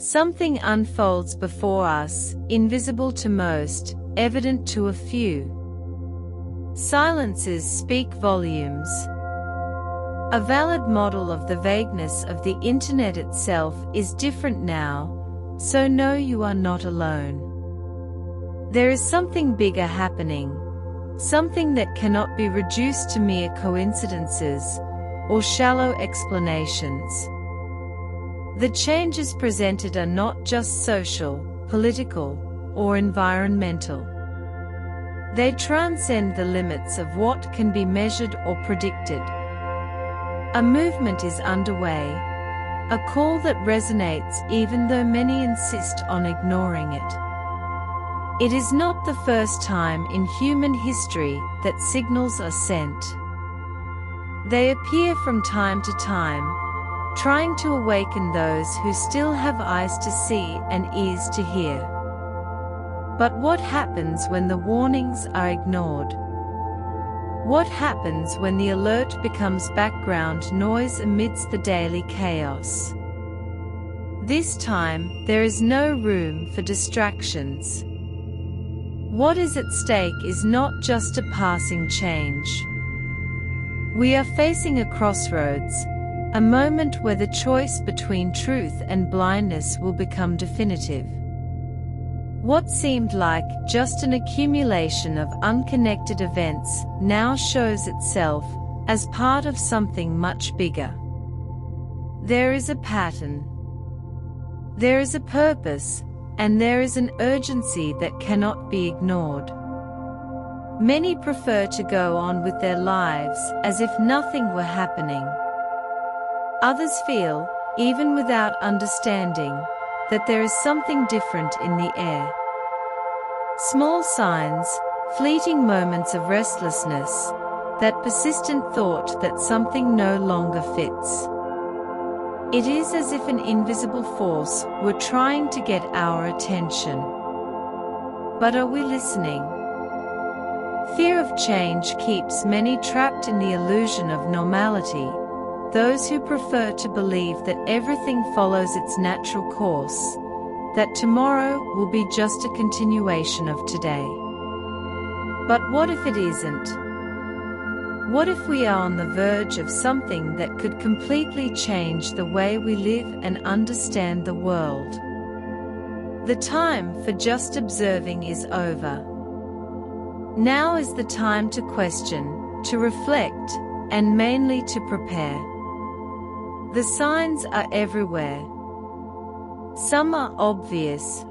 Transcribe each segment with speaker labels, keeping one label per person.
Speaker 1: Something unfolds before us, invisible to most, evident to a few. Silences speak volumes. A valid model of the vagueness of the internet itself is different now, so know you are not alone. There is something bigger happening, something that cannot be reduced to mere coincidences or shallow explanations. The changes presented are not just social, political, or environmental. They transcend the limits of what can be measured or predicted. A movement is underway, a call that resonates even though many insist on ignoring it. It is not the first time in human history that signals are sent. They appear from time to time, trying to awaken those who still have eyes to see and ears to hear. But what happens when the warnings are ignored? What happens when the alert becomes background noise amidst the daily chaos? This time, there is no room for distractions. What is at stake is not just a passing change. We are facing a crossroads, a moment where the choice between truth and blindness will become definitive. What seemed like just an accumulation of unconnected events now shows itself as part of something much bigger. There is a pattern. There is a purpose, and there is an urgency that cannot be ignored. Many prefer to go on with their lives as if nothing were happening. Others feel, even without understanding, that there is something different in the air. Small signs, fleeting moments of restlessness, that persistent thought that something no longer fits. It is as if an invisible force were trying to get our attention. But are we listening? Fear of change keeps many trapped in the illusion of normality, those who prefer to believe that everything follows its natural course, that tomorrow will be just a continuation of today. But what if it isn't? What if we are on the verge of something that could completely change the way we live and understand the world? The time for just observing is over. Now is the time to question, to reflect, and mainly to prepare. The signs are everywhere. Some are obvious.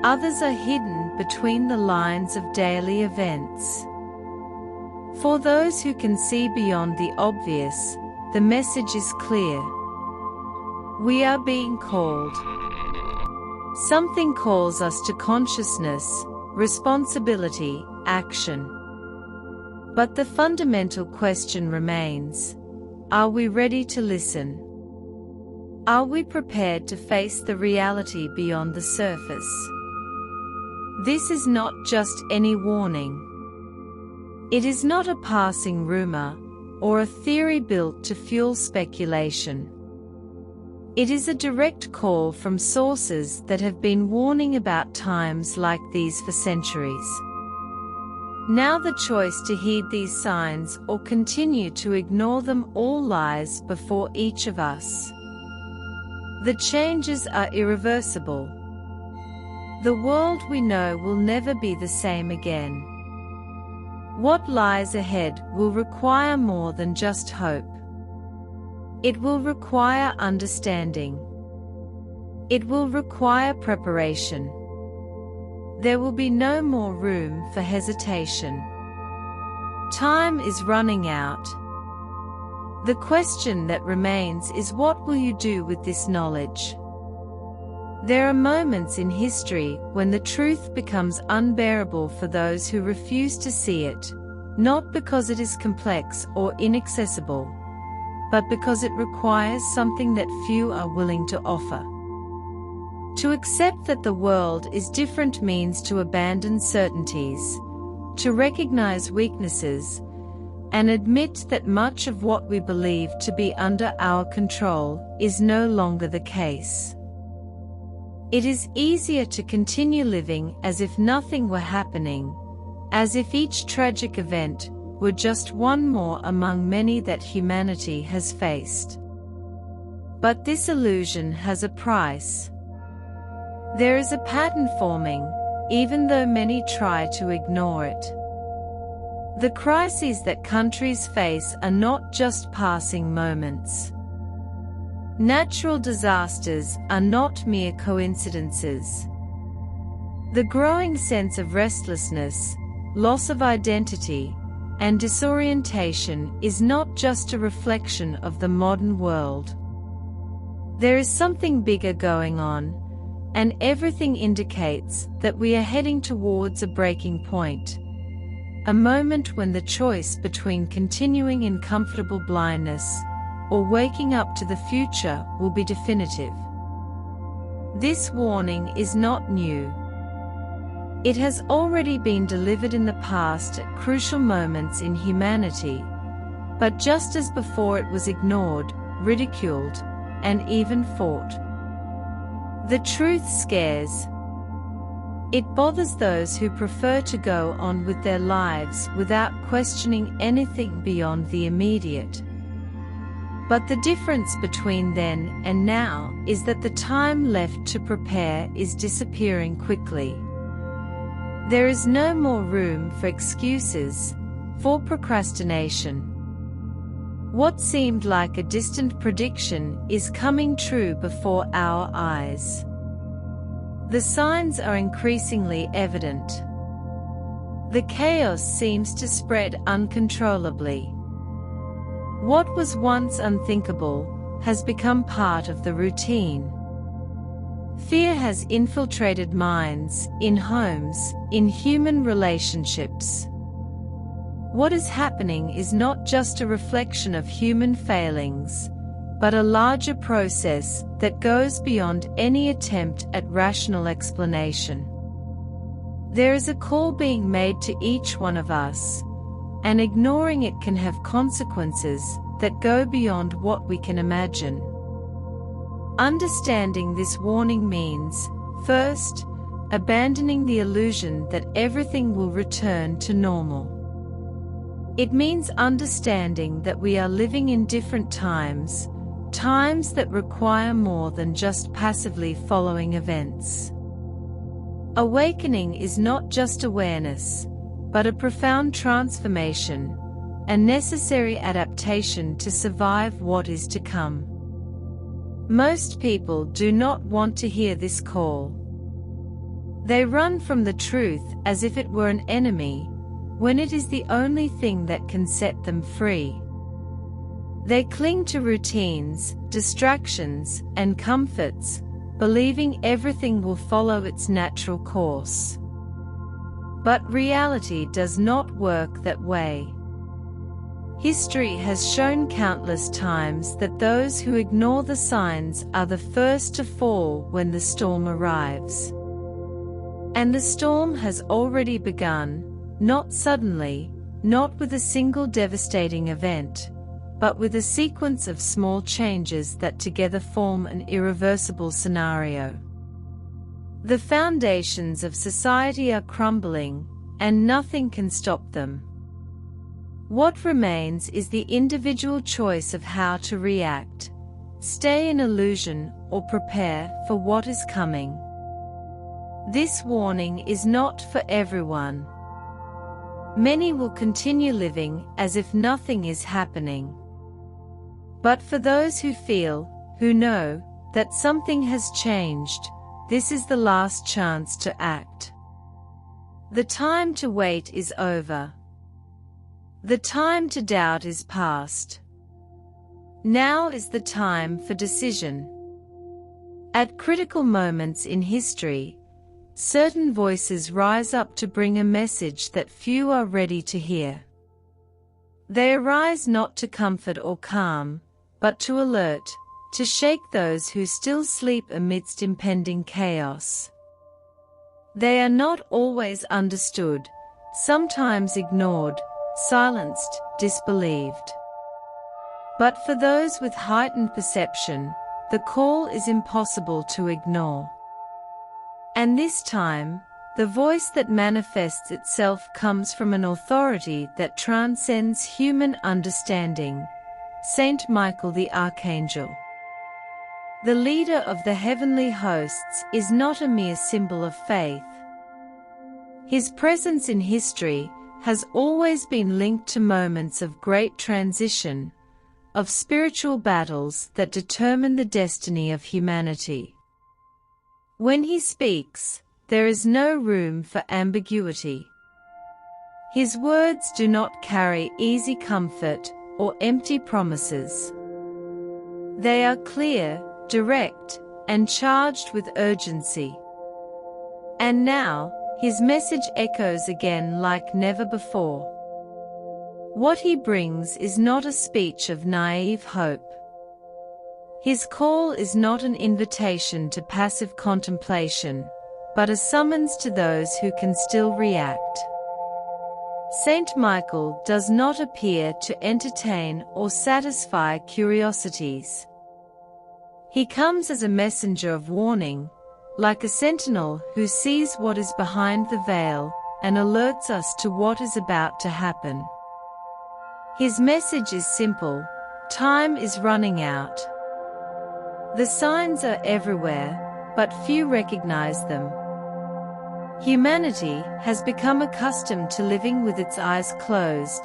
Speaker 1: Others are hidden between the lines of daily events. For those who can see beyond the obvious, the message is clear. We are being called. Something calls us to consciousness, responsibility, action. But the fundamental question remains: are we ready to listen? Are we prepared to face the reality beyond the surface? This is not just any warning. It is not a passing rumor, or a theory built to fuel speculation. It is a direct call from sources that have been warning about times like these for centuries. Now the choice to heed these signs or continue to ignore them all lies before each of us. The changes are irreversible. The world we know will never be the same again. What lies ahead will require more than just hope. It will require understanding. It will require preparation. There will be no more room for hesitation. Time is running out. The question that remains is, what will you do with this knowledge? There are moments in history when the truth becomes unbearable for those who refuse to see it, not because it is complex or inaccessible, but because it requires something that few are willing to offer. To accept that the world is different means to abandon certainties, to recognize weaknesses, and admit that much of what we believe to be under our control is no longer the case. It is easier to continue living as if nothing were happening, as if each tragic event were just one more among many that humanity has faced. But this illusion has a price. There is a pattern forming, even though many try to ignore it. The crises that countries face are not just passing moments. Natural disasters are not mere coincidences. The growing sense of restlessness, loss of identity, and disorientation is not just a reflection of the modern world. There is something bigger going on, and everything indicates that we are heading towards a breaking point. A moment when the choice between continuing in comfortable blindness or waking up to the future will be definitive. This warning is not new. It has already been delivered in the past at crucial moments in humanity, but just as before it was ignored, ridiculed, and even fought. The truth scares. It bothers those who prefer to go on with their lives without questioning anything beyond the immediate. But the difference between then and now is that the time left to prepare is disappearing quickly. There is no more room for excuses, for procrastination. What seemed like a distant prediction is coming true before our eyes. The signs are increasingly evident. The chaos seems to spread uncontrollably. What was once unthinkable has become part of the routine. Fear has infiltrated minds, in homes, in human relationships. What is happening is not just a reflection of human failings, but a larger process that goes beyond any attempt at rational explanation. There is a call being made to each one of us, and ignoring it can have consequences that go beyond what we can imagine. Understanding this warning means, first, abandoning the illusion that everything will return to normal. It means understanding that we are living in different times, times that require more than just passively following events. Awakening is not just awareness, but a profound transformation, a necessary adaptation to survive what is to come. Most people do not want to hear this call. They run from the truth as if it were an enemy, when it is the only thing that can set them free. They cling to routines, distractions, and comforts, believing everything will follow its natural course. But reality does not work that way. History has shown countless times that those who ignore the signs are the first to fall when the storm arrives. And the storm has already begun, not suddenly, not with a single devastating event, but with a sequence of small changes that together form an irreversible scenario. The foundations of society are crumbling, and nothing can stop them. What remains is the individual choice of how to react, stay in illusion, or prepare for what is coming. This warning is not for everyone. Many will continue living as if nothing is happening. But for those who feel, who know, that something has changed, this is the last chance to act. The time to wait is over. The time to doubt is past. Now is the time for decision. At critical moments in history, certain voices rise up to bring a message that few are ready to hear. They arise not to comfort or calm, but to alert, to shake those who still sleep amidst impending chaos. They are not always understood, sometimes ignored, silenced, disbelieved. But for those with heightened perception, the call is impossible to ignore. And this time, the voice that manifests itself comes from an authority that transcends human understanding, Saint Michael the Archangel. The leader of the heavenly hosts is not a mere symbol of faith. His presence in history has always been linked to moments of great transition, of spiritual battles that determine the destiny of humanity. When he speaks, there is no room for ambiguity. His words do not carry easy comfort or empty promises. They are clear, direct, and charged with urgency. And now, his message echoes again like never before. What he brings is not a speech of naive hope. His call is not an invitation to passive contemplation, but a summons to those who can still react. Saint Michael does not appear to entertain or satisfy curiosities. He comes as a messenger of warning, like a sentinel who sees what is behind the veil and alerts us to what is about to happen. His message is simple: time is running out. The signs are everywhere, but few recognize them. Humanity has become accustomed to living with its eyes closed,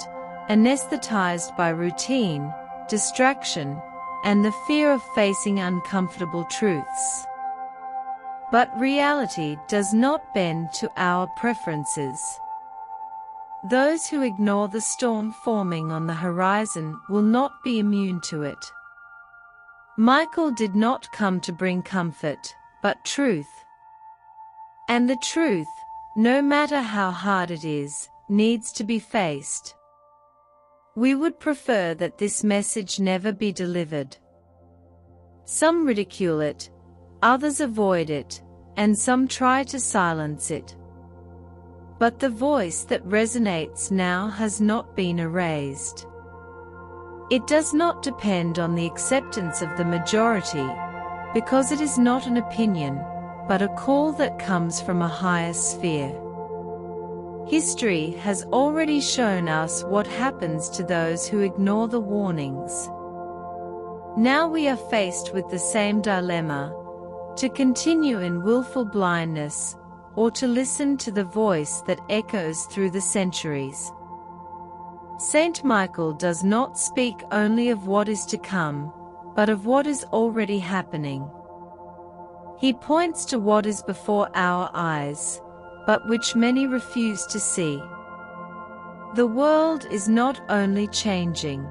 Speaker 1: anesthetized by routine, distraction, and the fear of facing uncomfortable truths. But reality does not bend to our preferences. Those who ignore the storm forming on the horizon will not be immune to it. Michael did not come to bring comfort, but truth. And the truth, no matter how hard it is, needs to be faced. We would prefer that this message never be delivered. Some ridicule it, others avoid it, and some try to silence it. But the voice that resonates now has not been erased. It does not depend on the acceptance of the majority, because it is not an opinion, but a call that comes from a higher sphere. History has already shown us what happens to those who ignore the warnings. Now we are faced with the same dilemma: to continue in willful blindness, or to listen to the voice that echoes through the centuries. Saint Michael does not speak only of what is to come, but of what is already happening. He points to what is before our eyes, but which many refuse to see. The world is not only changing.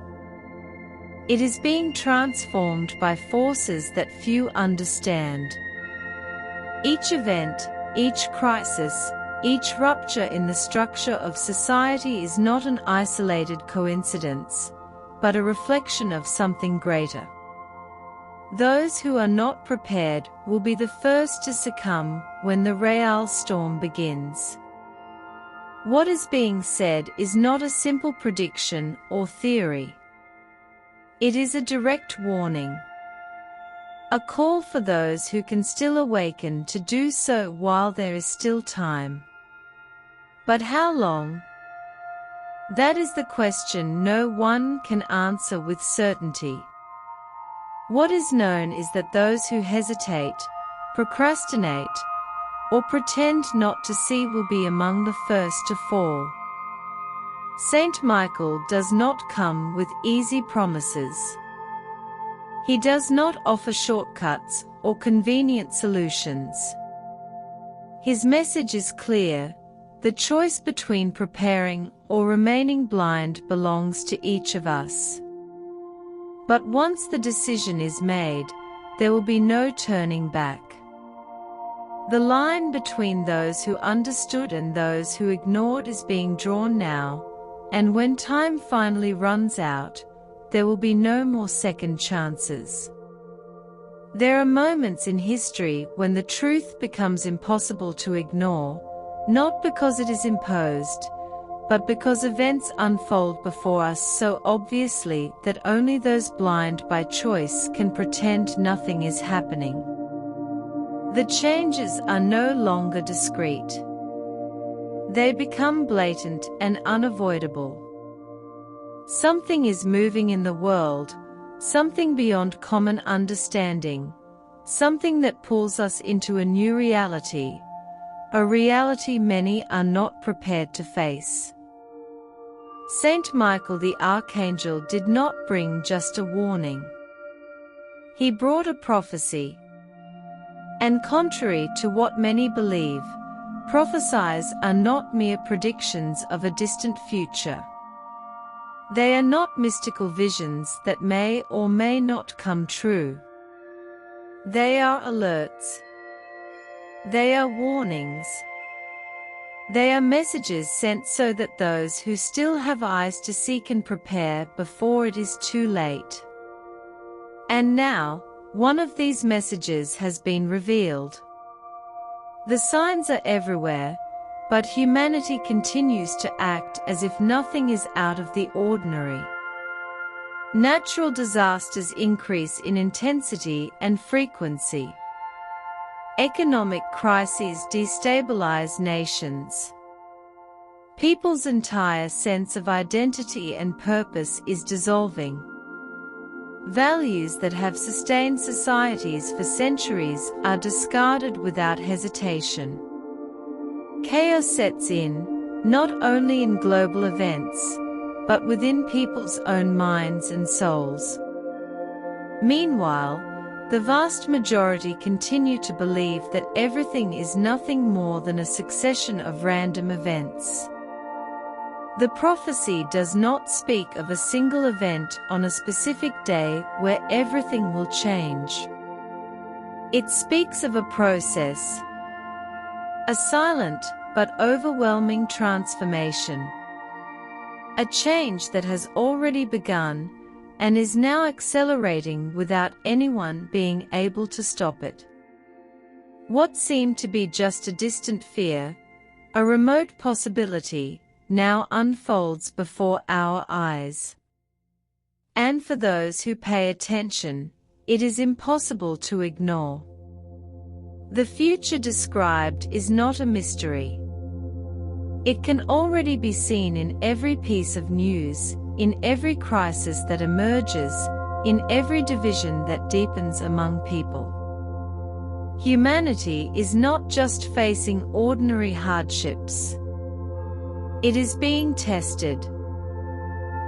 Speaker 1: It is being transformed by forces that few understand. Each event, each crisis, each rupture in the structure of society is not an isolated coincidence, but a reflection of something greater. Those who are not prepared will be the first to succumb when the real storm begins. What is being said is not a simple prediction or theory. It is a direct warning. A call for those who can still awaken to do so while there is still time. But how long? That is the question no one can answer with certainty. What is known is that those who hesitate, procrastinate, or pretend not to see will be among the first to fall. Saint Michael does not come with easy promises. He does not offer shortcuts or convenient solutions. His message is clear: the choice between preparing or remaining blind belongs to each of us. But once the decision is made, there will be no turning back. The line between those who understood and those who ignored is being drawn now, and when time finally runs out, there will be no more second chances. There are moments in history when the truth becomes impossible to ignore, not because it is imposed, but because events unfold before us so obviously that only those blind by choice can pretend nothing is happening. The changes are no longer discreet. They become blatant and unavoidable. Something is moving in the world, something beyond common understanding, something that pulls us into a new reality, a reality many are not prepared to face. Saint Michael the Archangel did not bring just a warning. He brought a prophecy. And contrary to what many believe, prophecies are not mere predictions of a distant future. They are not mystical visions that may or may not come true. They are alerts. They are warnings. They are messages sent so that those who still have eyes to see can prepare before it is too late. And now, one of these messages has been revealed. The signs are everywhere, but humanity continues to act as if nothing is out of the ordinary. Natural disasters increase in intensity and frequency. Economic crises destabilize nations. People's entire sense of identity and purpose is dissolving. Values that have sustained societies for centuries are discarded without hesitation. Chaos sets in, not only in global events, but within people's own minds and souls. Meanwhile, the vast majority continue to believe that everything is nothing more than a succession of random events. The prophecy does not speak of a single event on a specific day where everything will change. It speaks of a process, a silent but overwhelming transformation, a change that has already begun and is now accelerating without anyone being able to stop it. What seemed to be just a distant fear, a remote possibility, now unfolds before our eyes. And for those who pay attention, it is impossible to ignore. The future described is not a mystery. It can already be seen in every piece of news, in every crisis that emerges, in every division that deepens among people. Humanity is not just facing ordinary hardships. It is being tested.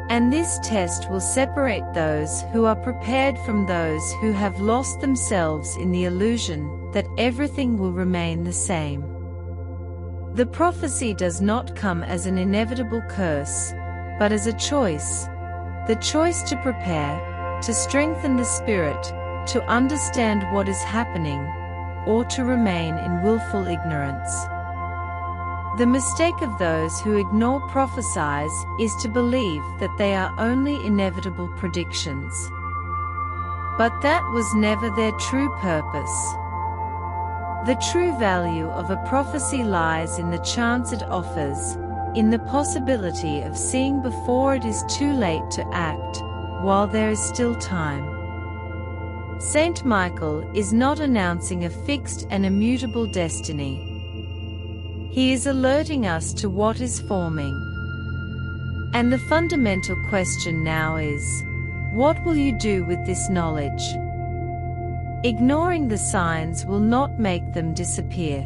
Speaker 1: And this test will separate those who are prepared from those who have lost themselves in the illusion that everything will remain the same. The prophecy does not come as an inevitable curse, but as a choice. The choice to prepare, to strengthen the spirit, to understand what is happening, or to remain in willful ignorance. The mistake of those who ignore prophecies is to believe that they are only inevitable predictions. But that was never their true purpose. The true value of a prophecy lies in the chance it offers, in the possibility of seeing before it is too late to act, while there is still time. Saint Michael is not announcing a fixed and immutable destiny. He is alerting us to what is forming. And the fundamental question now is, what will you do with this knowledge? Ignoring the signs will not make them disappear.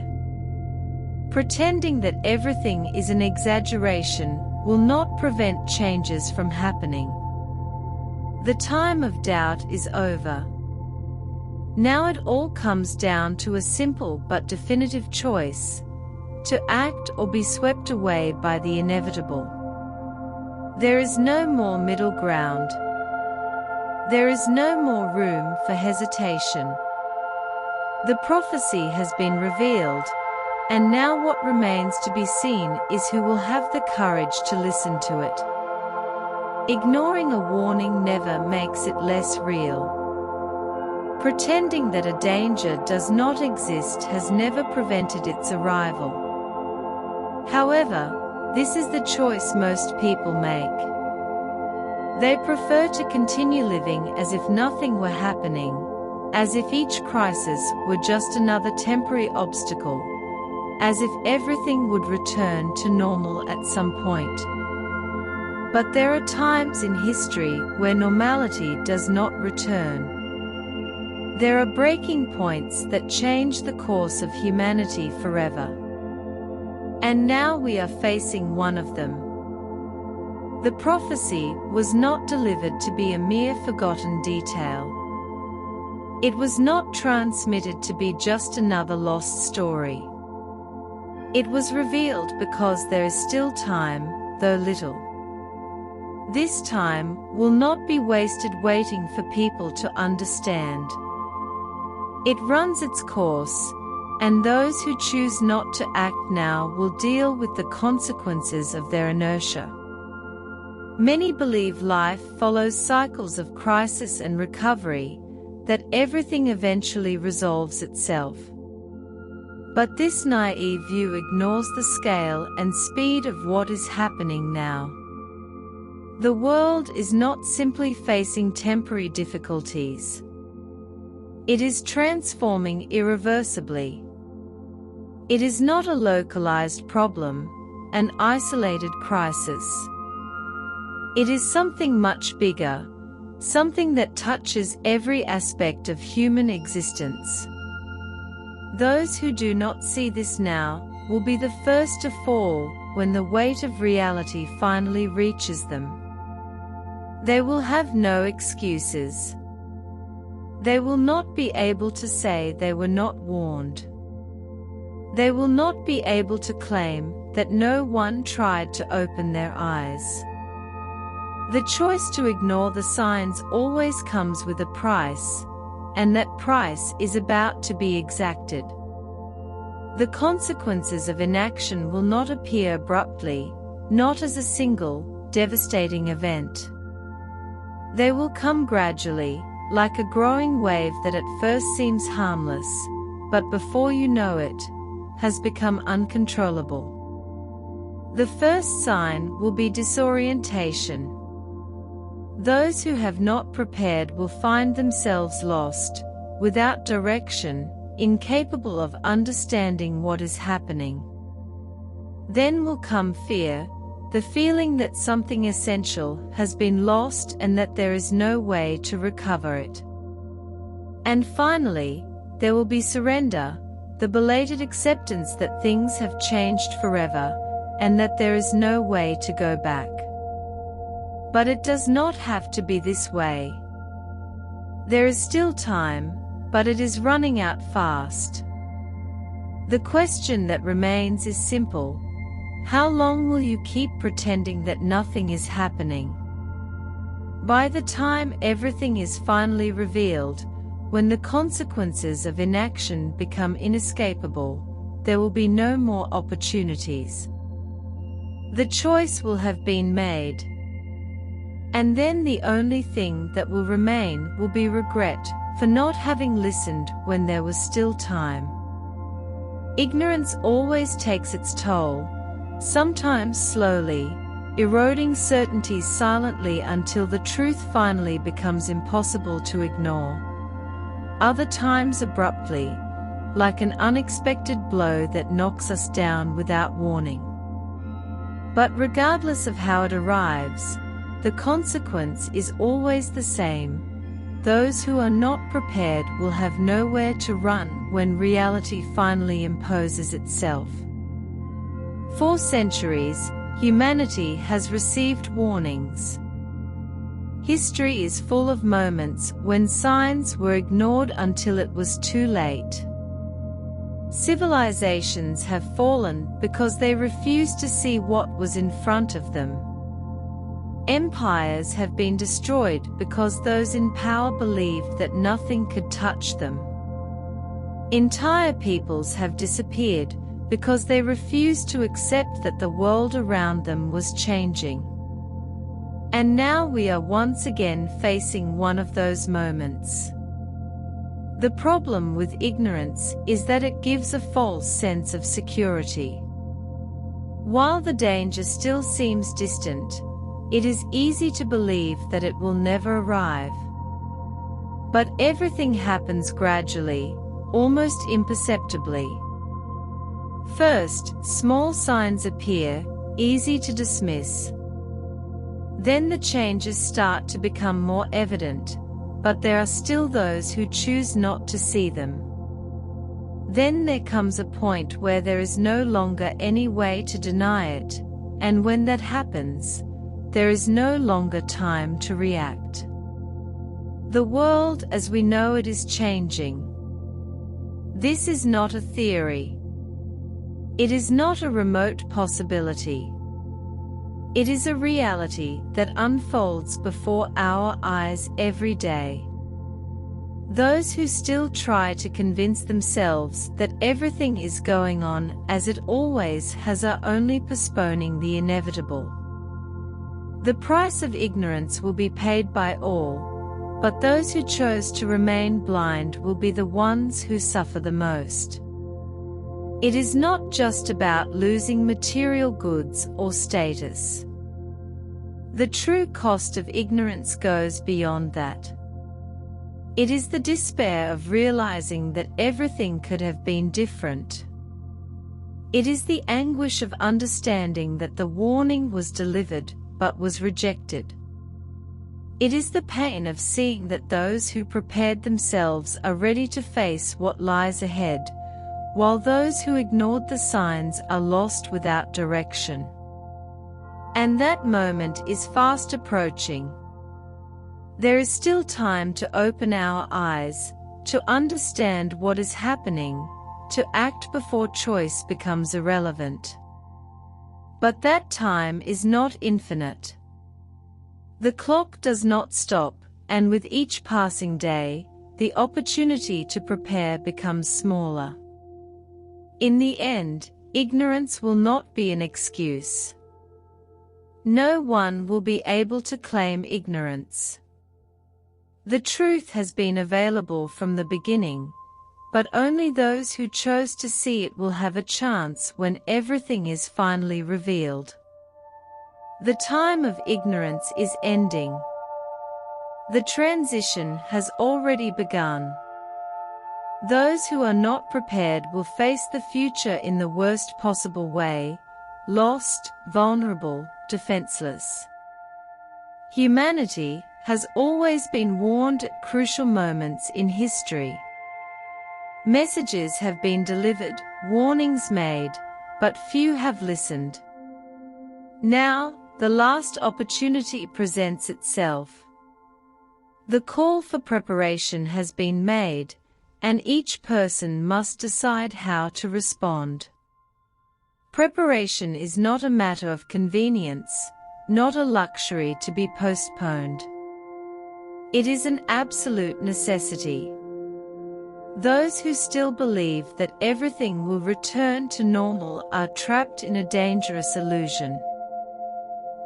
Speaker 1: Pretending that everything is an exaggeration will not prevent changes from happening. The time of doubt is over. Now it all comes down to a simple but definitive choice: to act or be swept away by the inevitable. There is no more middle ground. There is no more room for hesitation. The prophecy has been revealed, and now what remains to be seen is who will have the courage to listen to it. Ignoring a warning never makes it less real. Pretending that a danger does not exist has never prevented its arrival. However, this is the choice most people make. They prefer to continue living as if nothing were happening, as if each crisis were just another temporary obstacle, as if everything would return to normal at some point. But there are times in history where normality does not return. There are breaking points that change the course of humanity forever. And now we are facing one of them. The prophecy was not delivered to be a mere forgotten detail. It was not transmitted to be just another lost story. It was revealed because there is still time, though little. This time will not be wasted waiting for people to understand. It runs its course, and those who choose not to act now will deal with the consequences of their inertia. Many believe life follows cycles of crisis and recovery, that everything eventually resolves itself. But this naive view ignores the scale and speed of what is happening now. The world is not simply facing temporary difficulties. It is transforming irreversibly. It is not a localized problem, an isolated crisis. It is something much bigger, something that touches every aspect of human existence. Those who do not see this now will be the first to fall when the weight of reality finally reaches them. They will have no excuses. They will not be able to say they were not warned. They will not be able to claim that no one tried to open their eyes. The choice to ignore the signs always comes with a price, and that price is about to be exacted. The consequences of inaction will not appear abruptly, not as a single, devastating event. They will come gradually, like a growing wave that at first seems harmless, but before you know it, has become uncontrollable. The first sign will be disorientation. Those who have not prepared will find themselves lost, without direction, incapable of understanding what is happening. Then will come fear, the feeling that something essential has been lost and that there is no way to recover it. And finally, there will be surrender, the belated acceptance that things have changed forever, and that there is no way to go back. But it does not have to be this way. There is still time, but it is running out fast. The question that remains is simple: how long will you keep pretending that nothing is happening? By the time everything is finally revealed, when the consequences of inaction become inescapable, there will be no more opportunities. The choice will have been made. And then the only thing that will remain will be regret for not having listened when there was still time. Ignorance always takes its toll, sometimes slowly, eroding certainties silently until the truth finally becomes impossible to ignore. Other times abruptly, like an unexpected blow that knocks us down without warning. But regardless of how it arrives, the consequence is always the same. Those who are not prepared will have nowhere to run when reality finally imposes itself. For centuries, humanity has received warnings. History is full of moments when signs were ignored until it was too late. Civilizations have fallen because they refused to see what was in front of them. Empires have been destroyed because those in power believed that nothing could touch them. Entire peoples have disappeared because they refused to accept that the world around them was changing. And now we are once again facing one of those moments. The problem with ignorance is that it gives a false sense of security. While the danger still seems distant, it is easy to believe that it will never arrive. But everything happens gradually, almost imperceptibly. First, small signs appear, easy to dismiss. Then the changes start to become more evident, but there are still those who choose not to see them. Then there comes a point where there is no longer any way to deny it, and when that happens, there is no longer time to react. The world as we know it is changing. This is not a theory. It is not a remote possibility. It is a reality that unfolds before our eyes every day. Those who still try to convince themselves that everything is going on as it always has are only postponing the inevitable. The price of ignorance will be paid by all, but those who chose to remain blind will be the ones who suffer the most. It is not just about losing material goods or status. The true cost of ignorance goes beyond that. It is the despair of realizing that everything could have been different. It is the anguish of understanding that the warning was delivered but was rejected. It is the pain of seeing that those who prepared themselves are ready to face what lies ahead, while those who ignored the signs are lost without direction. And that moment is fast approaching. There is still time to open our eyes, to understand what is happening, to act before choice becomes irrelevant. But that time is not infinite. The clock does not stop, and with each passing day, the opportunity to prepare becomes smaller. In the end, ignorance will not be an excuse. No one will be able to claim ignorance. The truth has been available from the beginning, but only those who chose to see it will have a chance when everything is finally revealed. The time of ignorance is ending. The transition has already begun. Those who are not prepared will face the future in the worst possible way, lost, vulnerable, defenseless. Humanity has always been warned at crucial moments in history. Messages have been delivered, warnings made, but few have listened. Now, the last opportunity presents itself. The call for preparation has been made, and each person must decide how to respond. Preparation is not a matter of convenience, not a luxury to be postponed. It is an absolute necessity. Those who still believe that everything will return to normal are trapped in a dangerous illusion.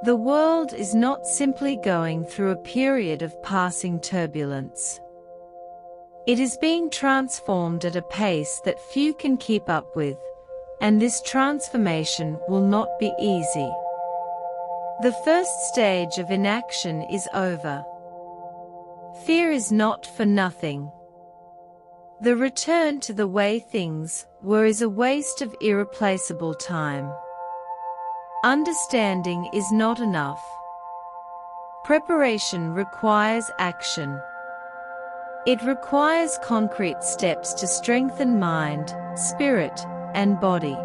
Speaker 1: The world is not simply going through a period of passing turbulence. It is being transformed at a pace that few can keep up with, and this transformation will not be easy. The first stage of inaction is over. Fear is not for nothing. The return to the way things were is a waste of irreplaceable time. Understanding is not enough. Preparation requires action. It requires concrete steps to strengthen mind, spirit, and body.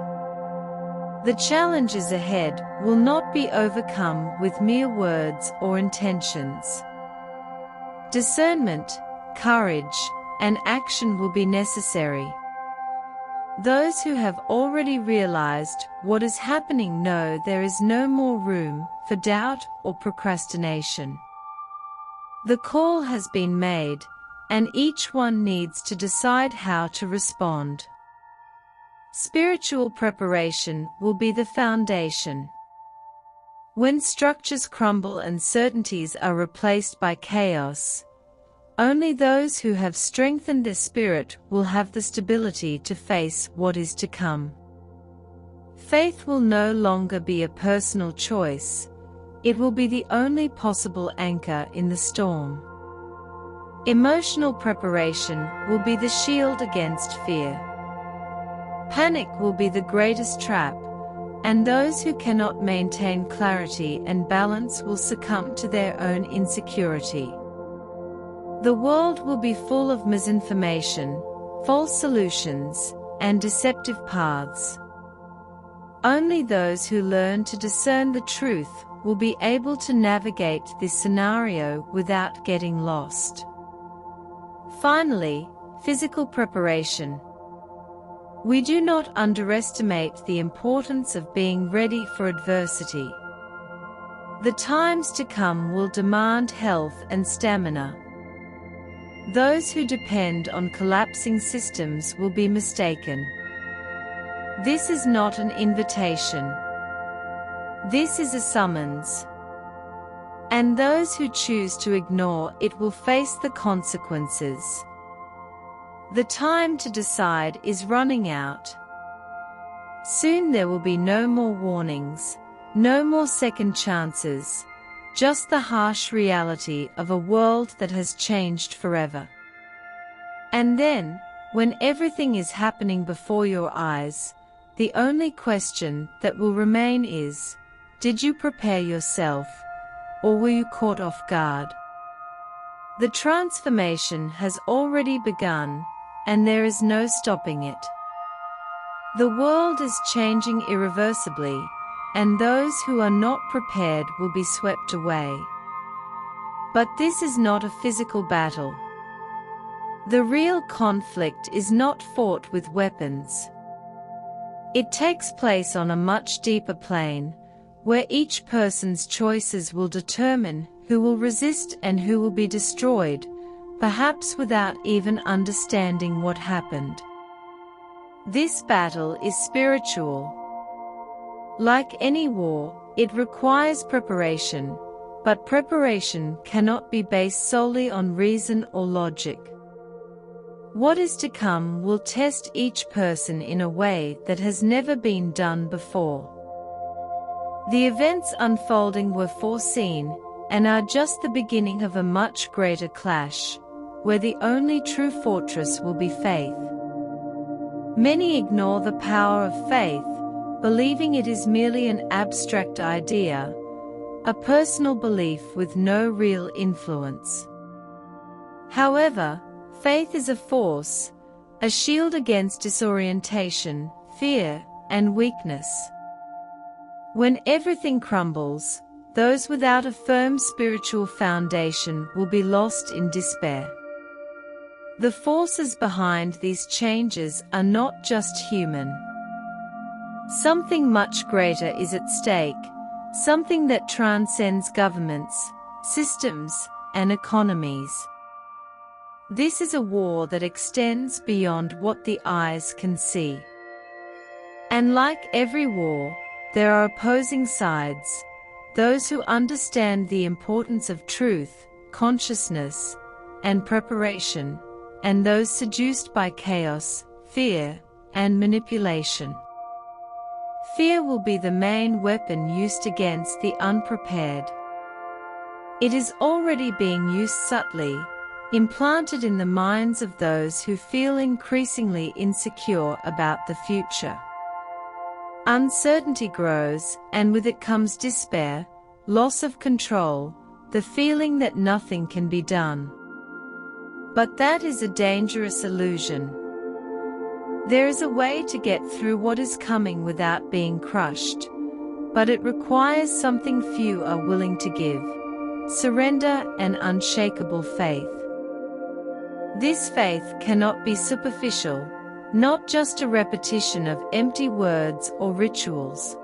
Speaker 1: The challenges ahead will not be overcome with mere words or intentions. Discernment, courage, and action will be necessary. Those who have already realized what is happening know there is no more room for doubt or procrastination. The call has been made, and each one needs to decide how to respond. Spiritual preparation will be the foundation. When structures crumble and certainties are replaced by chaos, only those who have strengthened their spirit will have the stability to face what is to come. Faith will no longer be a personal choice, it will be the only possible anchor in the storm. Emotional preparation will be the shield against fear. Panic will be the greatest trap, and those who cannot maintain clarity and balance will succumb to their own insecurity. The world will be full of misinformation, false solutions, and deceptive paths. Only those who learn to discern the truth will be able to navigate this scenario without getting lost. Finally, physical preparation. We do not underestimate the importance of being ready for adversity. The times to come will demand health and stamina. Those who depend on collapsing systems will be mistaken. This is not an invitation. This is a summons. And those who choose to ignore it will face the consequences. The time to decide is running out. Soon there will be no more warnings, no more second chances, just the harsh reality of a world that has changed forever. And then, when everything is happening before your eyes, the only question that will remain is, did you prepare yourself, or were you caught off guard? The transformation has already begun, and there is no stopping it. The world is changing irreversibly, and those who are not prepared will be swept away. But this is not a physical battle. The real conflict is not fought with weapons. It takes place on a much deeper plane, where each person's choices will determine who will resist and who will be destroyed, perhaps without even understanding what happened. This battle is spiritual. Like any war, it requires preparation, but preparation cannot be based solely on reason or logic. What is to come will test each person in a way that has never been done before. The events unfolding were foreseen, and are just the beginning of a much greater clash, where the only true fortress will be faith. Many ignore the power of faith, believing it is merely an abstract idea, a personal belief with no real influence. However, faith is a force, a shield against disorientation, fear, and weakness. When everything crumbles, those without a firm spiritual foundation will be lost in despair. The forces behind these changes are not just human. Something much greater is at stake, something that transcends governments, systems, and economies. This is a war that extends beyond what the eyes can see. And like every war, there are opposing sides, those who understand the importance of truth, consciousness, and preparation, and those seduced by chaos, fear, and manipulation. Fear will be the main weapon used against the unprepared. It is already being used subtly, implanted in the minds of those who feel increasingly insecure about the future. Uncertainty grows, and with it comes despair, loss of control, the feeling that nothing can be done. But that is a dangerous illusion. There is a way to get through what is coming without being crushed, but it requires something few are willing to give: surrender and unshakable faith. This faith cannot be superficial, not just a repetition of empty words or rituals.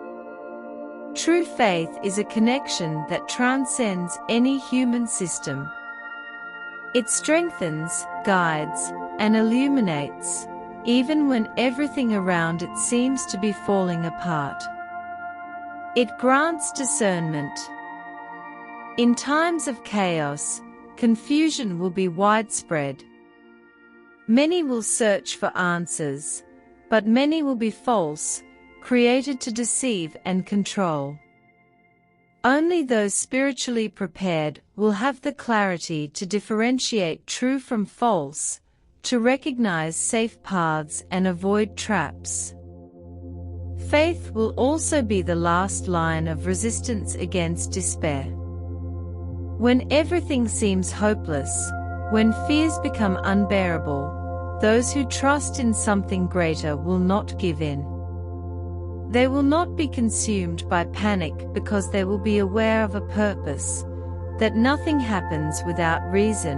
Speaker 1: True faith is a connection that transcends any human system. It strengthens, guides, and illuminates, even when everything around it seems to be falling apart. It grants discernment. In times of chaos, confusion will be widespread. Many will search for answers, but many will be false, created to deceive and control. Only those spiritually prepared will have the clarity to differentiate true from false, to recognize safe paths and avoid traps. Faith will also be the last line of resistance against despair. When everything seems hopeless, when fears become unbearable, those who trust in something greater will not give in. They will not be consumed by panic because they will be aware of a purpose, that nothing happens without reason,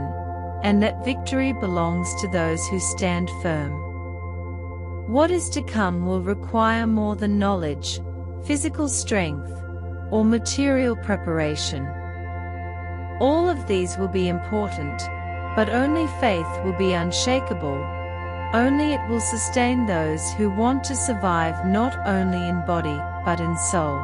Speaker 1: and that victory belongs to those who stand firm. What is to come will require more than knowledge, physical strength, or material preparation. All of these will be important, but only faith will be unshakable. Only it will sustain those who want to survive not only in body, but in soul.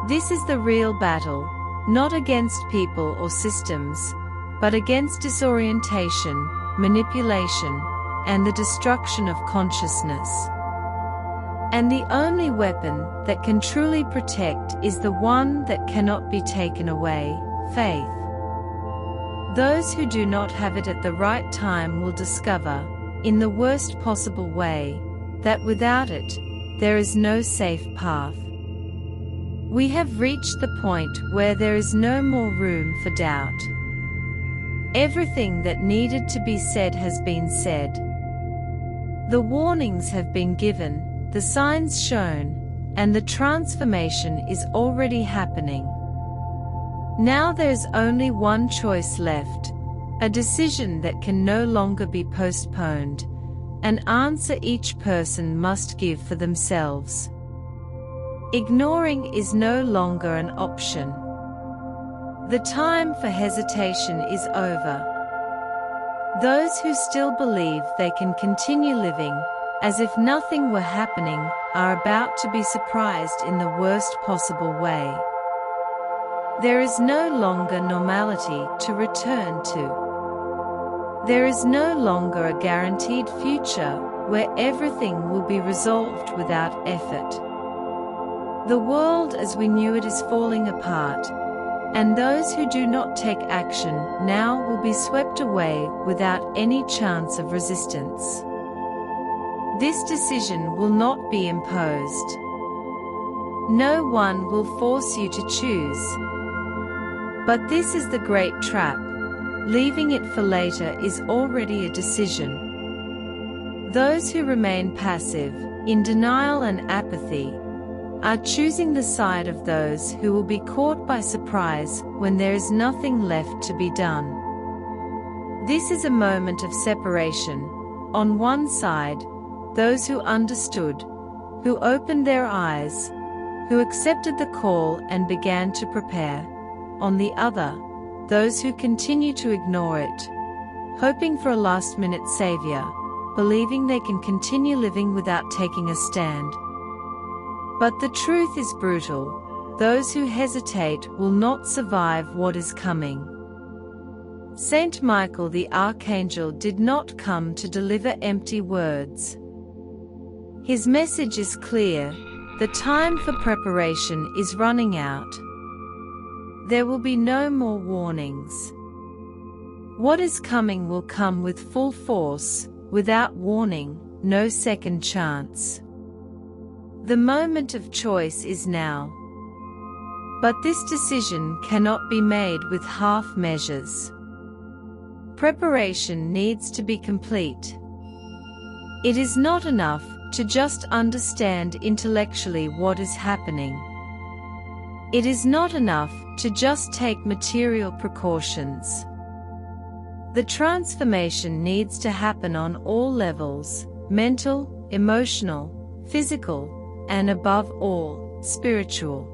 Speaker 1: This is the real battle, not against people or systems, but against disorientation, manipulation, and the destruction of consciousness. And the only weapon that can truly protect is the one that cannot be taken away, faith. Those who do not have it at the right time will discover, in the worst possible way, that without it, there is no safe path. We have reached the point where there is no more room for doubt. Everything that needed to be said has been said. The warnings have been given, the signs shown, and the transformation is already happening. Now there's only one choice left, a decision that can no longer be postponed, an answer each person must give for themselves. Ignoring is no longer an option. The time for hesitation is over. Those who still believe they can continue living, as if nothing were happening, are about to be surprised in the worst possible way. There is no longer normality to return to. There is no longer a guaranteed future where everything will be resolved without effort. The world as we knew it is falling apart, and those who do not take action now will be swept away without any chance of resistance. This decision will not be imposed. No one will force you to choose. But this is the great trap. Leaving it for later is already a decision. Those who remain passive, in denial and apathy, are choosing the side of those who will be caught by surprise when there is nothing left to be done. This is a moment of separation. On one side, those who understood, who opened their eyes, who accepted the call and began to prepare. On the other, those who continue to ignore it, hoping for a last-minute savior, believing they can continue living without taking a stand. But the truth is brutal. Those who hesitate will not survive what is coming. Saint Michael the Archangel did not come to deliver empty words. His message is clear: the time for preparation is running out. There will be no more warnings. What is coming will come with full force, without warning, no second chance. The moment of choice is now. But this decision cannot be made with half measures. Preparation needs to be complete. It is not enough to just understand intellectually what is happening. It is not enough to just take material precautions. The transformation needs to happen on all levels: mental, emotional, physical, and above all, spiritual.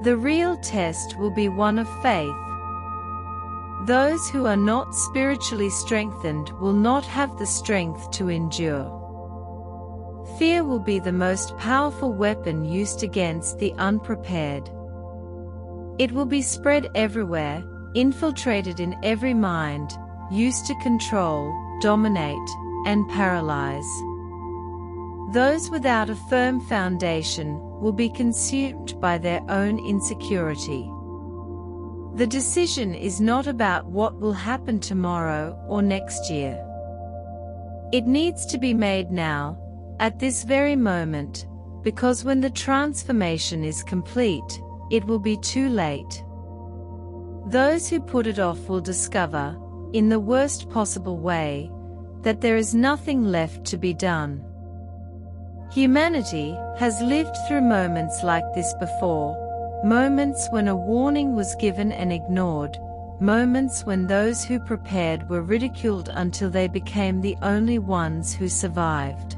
Speaker 1: The real test will be one of faith. Those who are not spiritually strengthened will not have the strength to endure. Fear will be the most powerful weapon used against the unprepared. It will be spread everywhere, infiltrated in every mind, used to control, dominate, and paralyze. Those without a firm foundation will be consumed by their own insecurity. The decision is not about what will happen tomorrow or next year. It needs to be made now, at this very moment, because when the transformation is complete, it will be too late. Those who put it off will discover, in the worst possible way, that there is nothing left to be done. Humanity has lived through moments like this before, moments when a warning was given and ignored, moments when those who prepared were ridiculed until they became the only ones who survived.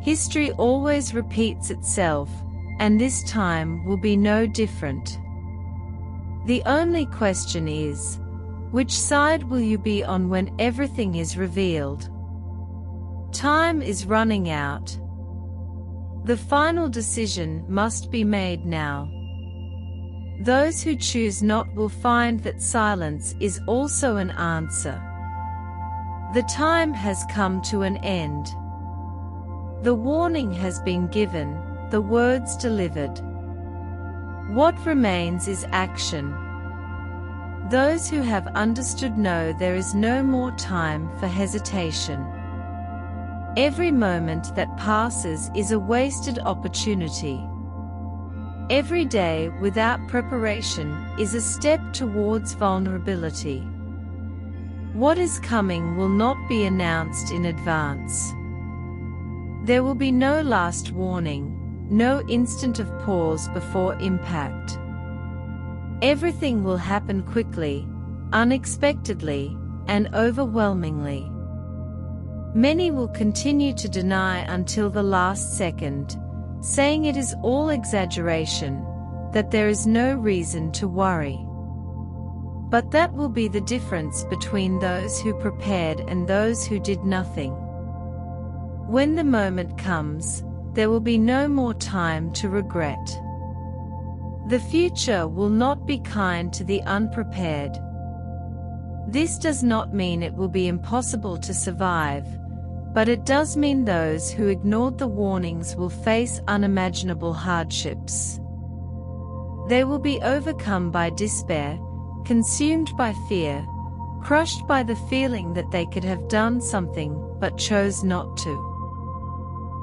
Speaker 1: History always repeats itself, and this time will be no different. The only question is, which side will you be on when everything is revealed? Time is running out. The final decision must be made now. Those who choose not will find that silence is also an answer. The time has come to an end. The warning has been given, the words delivered. What remains is action. Those who have understood know there is no more time for hesitation. Every moment that passes is a wasted opportunity. Every day without preparation is a step towards vulnerability. What is coming will not be announced in advance. There will be no last warning, no instant of pause before impact. Everything will happen quickly, unexpectedly, and overwhelmingly. Many will continue to deny until the last second, saying it is all exaggeration, that there is no reason to worry. But that will be the difference between those who prepared and those who did nothing. When the moment comes, there will be no more time to regret. The future will not be kind to the unprepared. This does not mean it will be impossible to survive, but it does mean those who ignored the warnings will face unimaginable hardships. They will be overcome by despair, consumed by fear, crushed by the feeling that they could have done something but chose not to.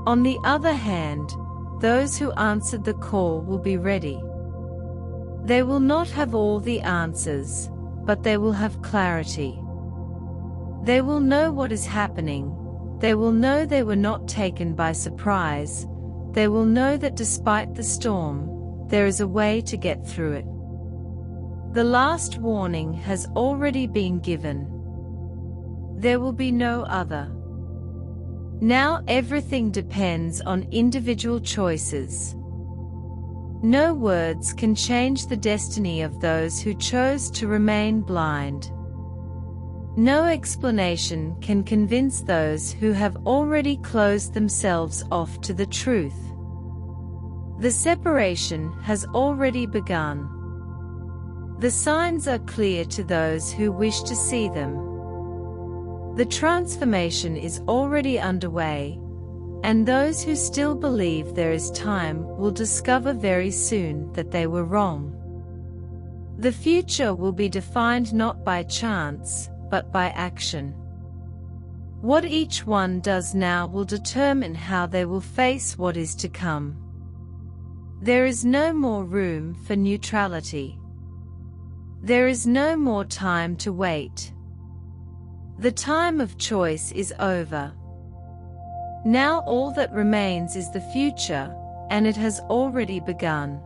Speaker 1: On the other hand, those who answered the call will be ready. They will not have all the answers, but they will have clarity. They will know what is happening. They will know they were not taken by surprise. They will know that despite the storm, there is a way to get through it. The last warning has already been given. There will be no other. Now everything depends on individual choices. No words can change the destiny of those who chose to remain blind. No explanation can convince those who have already closed themselves off to the truth. The separation has already begun. The signs are clear to those who wish to see them. The transformation is already underway, and those who still believe there is time will discover very soon that they were wrong. The future will be defined not by chance, but by action. What each one does now will determine how they will face what is to come. There is no more room for neutrality. There is no more time to wait. The time of choice is over. Now all that remains is the future, and it has already begun.